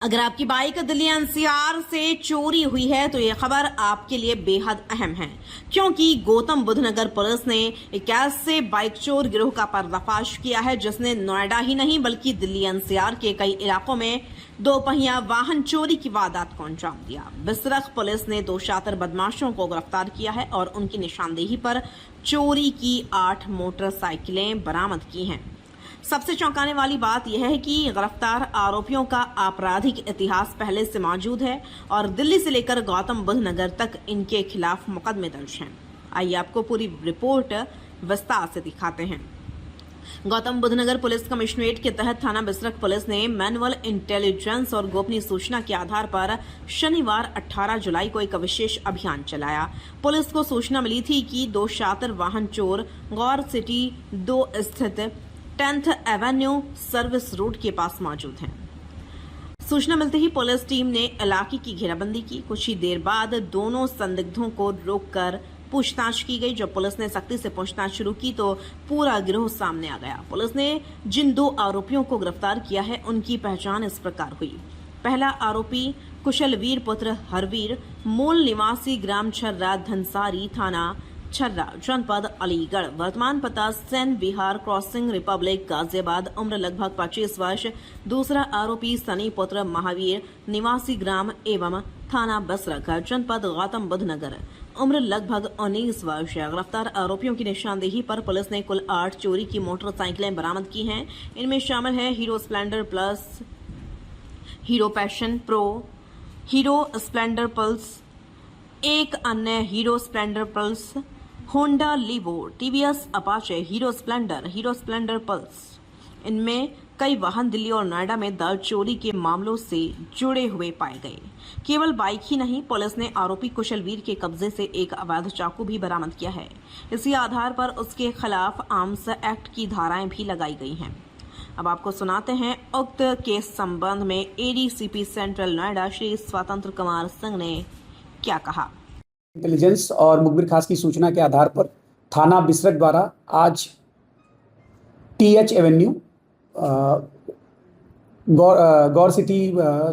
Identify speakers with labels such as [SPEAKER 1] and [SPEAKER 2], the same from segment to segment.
[SPEAKER 1] अगर आपकी bike Delhi NCR से चोरी हुई है तो यह खबर आपके लिए बेहद अहम है, क्योंकि गौतम बुद्ध नगर पुलिस ने एक ऐसे बाइक चोर गिरोह का पर्दाफाश किया है जिसने नोएडा ही नहीं बल्कि दिल्ली एनसीआर के कई इलाकों में दोपहिया वाहन चोरी की वारदात को अंजाम दिया। बिसरख पुलिस ने 2 शातिर बदमाशों को गिरफ्तार किया है और उनकी निशानदेही पर चोरी की 8 मोटरसाइकिलें बरामद की हैं। सबसे चौंकाने वाली बात यह है कि गिरफ्तार आरोपियों का आपराधिक इतिहास पहले से मौजूद है और दिल्ली से लेकर गौतम बुद्ध नगर तक इनके खिलाफ मुकदमे दर्ज हैं। आइए आपको पूरी रिपोर्ट विस्तार से दिखाते हैं। गौतम बुद्ध नगर पुलिस कमिश्नरेट के तहत थाना बिसरख पुलिस ने मैनुअल इंटेलिजेंस और गोपनीय सूचना के आधार पर शनिवार 18 जुलाई को एक विशेष अभियान चलाया। पुलिस को सूचना मिली थी कि 2 शातिर वाहन चोर गौर सिटी 2 स्थित 10th एवेन्यू सर्विस रोड के पास मौजूद हैं। सूचना मिलते ही पुलिस टीम ने इलाके की घेराबंदी की। कुछ ही देर बाद दोनों संदिग्धों को रोककर पूछताछ की गई। जब पुलिस ने सख्ती से पूछताछ शुरू की तो पूरा गिरोह सामने आ गया। पुलिस ने जिन 2 आरोपियों को गिरफ्तार किया है उनकी पहचान इस प्रकार हुई। पहला आरोपी कुशलवीर पुत्र हरवीर, मूल निवासी ग्राम छर्रा धनसारी, थाना छर्रा, जनपद अलीगढ़, वर्तमान पता सेन बिहार क्रॉसिंग रिपब्लिक गाजियाबाद, उम्र लगभग 25 वर्ष। दूसरा आरोपी सनी पुत्र महावीर, निवासी ग्राम एवं थाना बिसरख, जनपद गौतम बुद्ध नगर, उम्र लगभग 19 वर्ष। गिरफ्तार आरोपियों की निशानदेही पर पुलिस ने कुल 8 चोरी की मोटरसाइकिलें बरामद की हैं। इनमें शामिल है Hero Splendor Plus, Hero Passion Pro, Hero Splendor Pulse, एक अन्य Hero Splendor Pulse, Honda Livo, TVS Apache, Hero Splendor Pulse. इनमें कई वाहन दिल्ली और नोएडा में दर्ज चोरी के मामलों से जुड़े हुए पाए गए। केवल बाइक ही नहीं, पुलिस ने आरोपी कुशलवीर के कब्जे से एक अवैध चाकू भी बरामद किया है। इसी आधार पर उसके खिलाफ आर्म्स एक्ट की धाराएं भी लगाई गई हैं। अब आपको सुनाते हैं उक्त केस संबंध में एडीसीपी सेंट्रल नोएडा श्री स्वतंत्र कुमार सिंह ने क्या कहा।
[SPEAKER 2] इंटेलिजेंस और मुखबिर खास की सूचना के आधार पर थाना बिसरख द्वारा आज TH एवेन्यू गौर सिटी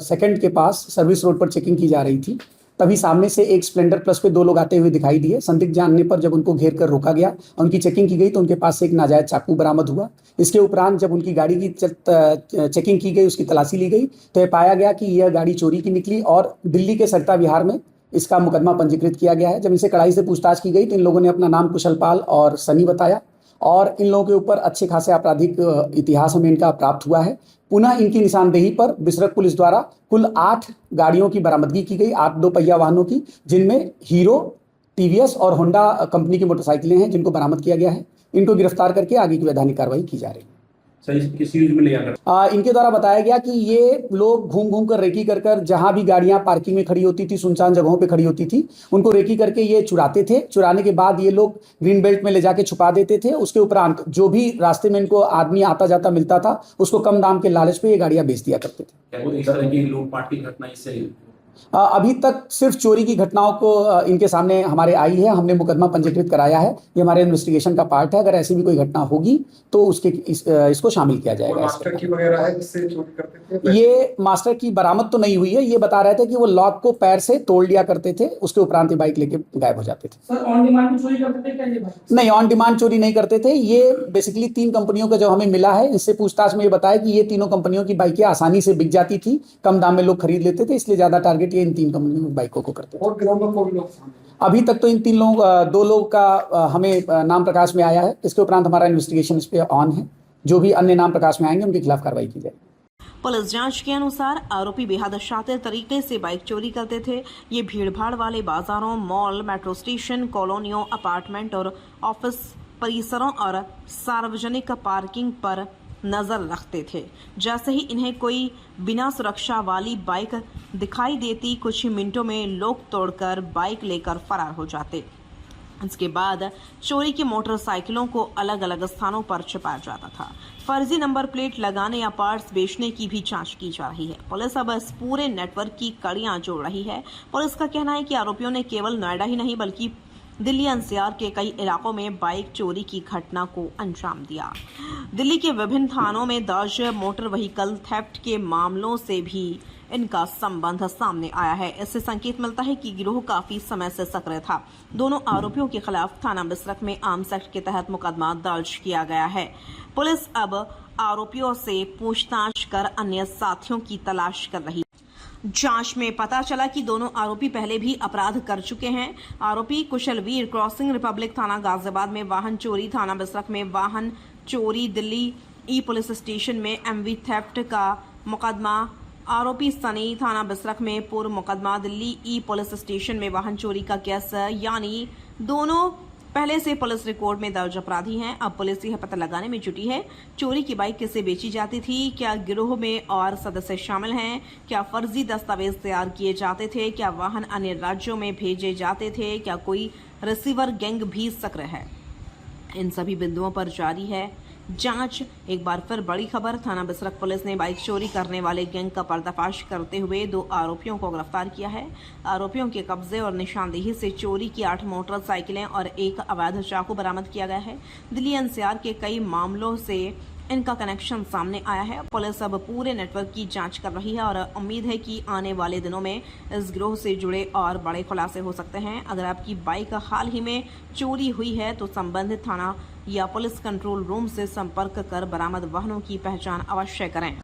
[SPEAKER 2] 2nd के पास सर्विस रोड पर चेकिंग की जा रही थी। तभी सामने से एक स्प्लेंडर प्लस पे 2 लोग आते हुए दिखाई दिए। संदिग्ध जानने पर जब उनको घेर कर रोका गया, उनकी चेकिंग की गई तो उनके पास से एक नाजायज चाकू बरामद हुआ। इसके उपरांत जब उनकी गाड़ी की चेकिंग की गई, उसकी तलाशी ली गई तो यह पाया गया कि यह गाड़ी चोरी की निकली और दिल्ली के सरिता विहार में इसका मुकदमा पंजीकृत किया गया है। जब इनसे कड़ाई से पूछताछ की गई तो इन लोगों ने अपना नाम कुशलपाल और सनी बताया और इन लोगों के ऊपर अच्छे खासे आपराधिक इतिहास हमें इनका प्राप्त हुआ है। पुनः इनकी निशानदेही पर बिसरख पुलिस द्वारा कुल 8 गाड़ियों की बरामदगी की गई, 8 दोपहिया वाहनों की, जिनमें हीरो, टीवीएस और होंडा कंपनी की मोटरसाइकिलें हैं जिनको बरामद किया गया है। इनको गिरफ्तार करके आगे की वैधानिक कार्रवाई की जा रही है।
[SPEAKER 3] किस यूज में लिया कर?
[SPEAKER 2] इनके द्वारा बताया गया कि ये लोग घूम घूम कर रेकी कर जहां भी गाड़ियां पार्किंग में खड़ी होती थी, सुनसान जगहों पे खड़ी होती थी, उनको रेकी करके ये चुराते थे। चुराने के बाद ये लोग ग्रीन बेल्ट में ले जाके छुपा देते थे। उसके उपरांत जो भी रास्ते में इनको आदमी आता जाता मिलता था उसको कम दाम के लालच पे ये गाड़ियां बेच दिया करते थे।
[SPEAKER 3] क्या इस तरह की लूटपाट की घटना इससे
[SPEAKER 2] अभी तक सिर्फ चोरी की घटनाओं को इनके सामने हमारे आई है। हमने मुकदमा पंजीकृत कराया है, ये हमारे इन्वेस्टिगेशन का पार्ट है। अगर ऐसी भी कोई घटना होगी तो उसके इसको शामिल किया जाएगा।
[SPEAKER 4] मास्टर की वगैरह है जिससे चोरी करते थे?
[SPEAKER 2] ये मास्टर की बरामद तो नहीं हुई है। ये बता रहे थे कि वो लॉक को पैर से तोड़ लिया करते थे, उसके उपरांत बाइक लेके गायब हो जाते थे।
[SPEAKER 4] सर ऑन डिमांड चोरी करते थे क्या ये?
[SPEAKER 2] नहीं, ऑन डिमांड चोरी नहीं करते थे। ये बेसिकली 3 कंपनियों का जो हमें मिला है, इससे पूछताछ में ये बताया कि ये तीनों कंपनियों की बाइकें आसानी से बिक जाती थी, कम दाम में लोग खरीद लेते थे, इसलिए ज्यादा टारगेट ये इन 3 कंपनियों बाइकों को करते थे।
[SPEAKER 4] और गिरोह में कोई लोग
[SPEAKER 2] अभी तक तो इन 3 लोग 2 लोग का हमें नाम प्रकाश में आया है। इसके उपरांत हमारा इन्वेस्टिगेशन इस पे ऑन है। जो भी अन्य नाम प्रकाश में आएंगे उनके खिलाफ कार्रवाई की जाएगी।
[SPEAKER 1] पुलिस जांच के अनुसार आरोपी बेहद शातिर तरीके से बाइक चोरी करते थे। ये भीड़भाड़ वाले बाजारों, मॉल, मेट्रो स्टेशन, कॉलोनियों, अपार्टमेंट और ऑफिस परिसरों और सार्वजनिक पार्किंग पर नजर रखते थे। जैसे ही इन्हें कोई बिना सुरक्षा वाली बाइक दिखाई देती, कुछ ही मिनटों में लोग तोड़कर बाइक लेकर फरार हो जाते। इसके बाद चोरी की मोटरसाइकिलों को अलग अलग स्थानों पर छिपाया जाता था। फर्जी नंबर प्लेट लगाने या पार्ट्स बेचने की भी जांच की जा रही है। पुलिस अब इस पूरे नेटवर्क की कड़ियां जोड़ रही है। पुलिस का कहना है कि आरोपियों ने केवल नोएडा ही नहीं बल्कि दिल्ली एनसीआर के कई इलाकों में बाइक चोरी की घटना को अंजाम दिया। दिल्ली के विभिन्न थानों में दर्ज मोटर व्हीकल थेफ्ट के मामलों से भी इनका संबंध सामने आया है। इससे संकेत मिलता है कि गिरोह काफी समय से सक्रिय था। दोनों आरोपियों के खिलाफ थाना बिसरख में आर्म्स एक्ट के तहत मुकदमा दर्ज किया गया है। पुलिस अब आरोपियों से पूछताछ कर अन्य साथियों की तलाश कर रही है। जांच में पता चला कि दोनों आरोपी पहले भी अपराध कर चुके हैं। आरोपी कुशलवीर क्रॉसिंग रिपब्लिक थाना गाजियाबाद में वाहन चोरी, थाना बिसरख में वाहन चोरी, दिल्ली ई पुलिस स्टेशन में एमवी थेफ्ट का मुकदमा। आरोपी सनी थाना बिसरख में पूर्व मुकदमा, दिल्ली ई पुलिस स्टेशन में वाहन चोरी का केस, यानी दोनों पहले से पुलिस रिकॉर्ड में दर्ज अपराधी हैं। अब पुलिस यह पता लगाने में जुटी है चोरी की बाइक किसे बेची जाती थी, क्या गिरोह में और सदस्य शामिल हैं, क्या फर्जी दस्तावेज तैयार किए जाते थे, क्या वाहन अन्य राज्यों में भेजे जाते थे, क्या कोई रिसीवर गैंग भी सक्रिय है। इन सभी बिंदुओं पर जारी है जांच। एक बार फिर बड़ी खबर, थाना बिसरख पुलिस ने बाइक चोरी करने वाले गैंग का पर्दाफाश करते हुए 2 आरोपियों को गिरफ्तार किया है। आरोपियों के कब्जे और निशानदेही से चोरी की 8 मोटरसाइकिलें और 1 अवैध चाकू बरामद किया गया है। दिल्ली एनसीआर के कई मामलों से इनका कनेक्शन सामने आया है। पुलिस अब पूरे नेटवर्क की जांच कर रही है और उम्मीद है कि आने वाले दिनों में इस गिरोह से जुड़े और बड़े खुलासे हो सकते हैं। अगर आपकी बाइक हाल ही में चोरी हुई है तो संबंधित थाना या पुलिस कंट्रोल रूम से संपर्क कर बरामद वाहनों की पहचान अवश्य करें।